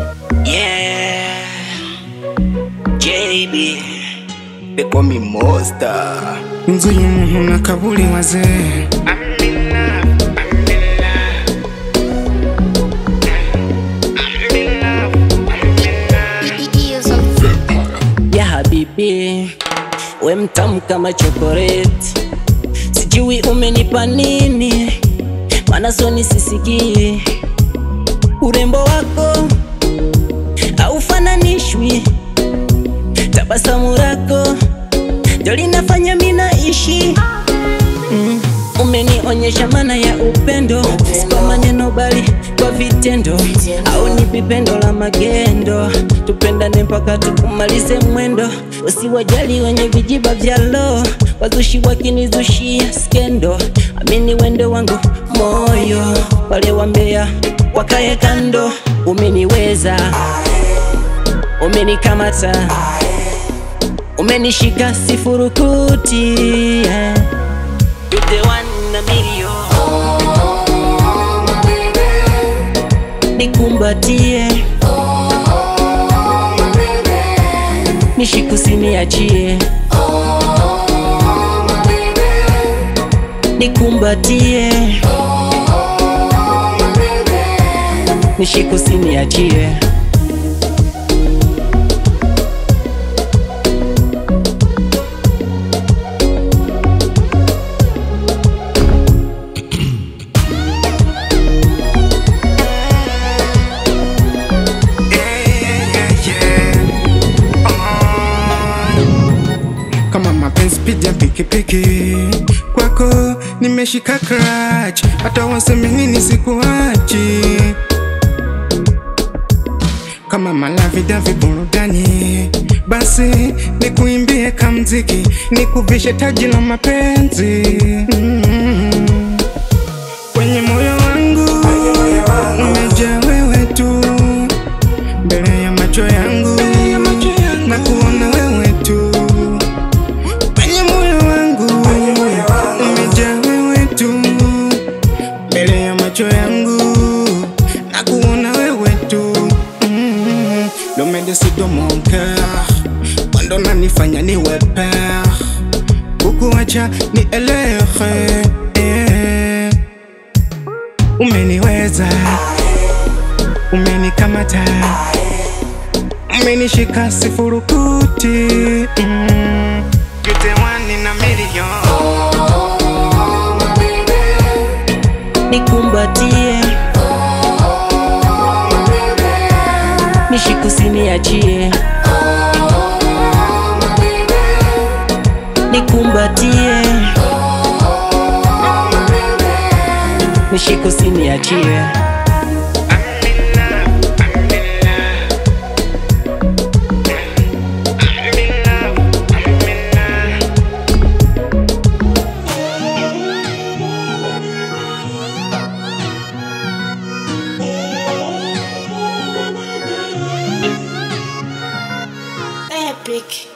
Yeah, JB, they call me Monster. Nzu y'umuntu nakabuli waze. I'm in love, I'm in love. I'm in love, I'm in love. Ya habibi, we mtamu kama chocolate. Sijui umenipa nini, maana soni sisikii. Urembo wako haufananishwi, tabasamu lako ndio linafanya mimi naishi. Umenionyesha maana ya upendo, si kwa maneno bali kwa vitendo. Au nipi pendo la magendo, tupendane mpaka tukumalize mwendo. Usiwajali wenye vijiba vya lo, wazushi wakinizushia skendo. Amini wendo wangu moyo, wale wambea wakae kando. Umeniweza, umenikamata, umenishika sifurukuti, yeah. You're the one in a million. My baby. Nikumbatie, My baby. nishikusiachie. My baby. Nikumbatie, My baby. nishikusiachie. Kama mapenzi piga pikipiki, kwako nimeshika clutch. Hata waseme nini sikuachi. Kama malavi davi burudani, basi nikuimbie kamziki, nikuvishe taji la mapenzi. Kwenye moyo wangu umejaa wewe tu, mbele ya macho yangu na kuona wewe tu. Kwenye moyo wangu umejaa wewe tu, mbele ya macho yangu na kuona wewe tu. L'homme est décide de mon cœur, wando nanifanya niwe père, kukuacha ni elehe. Umeniweza, umenikamata, umenishika sifurukuti. You're the one in a million. My baby. Nikumbatie, My baby. nishikusiachie. My baby. Nikumbatie, My baby. nishikusiachie. Epic.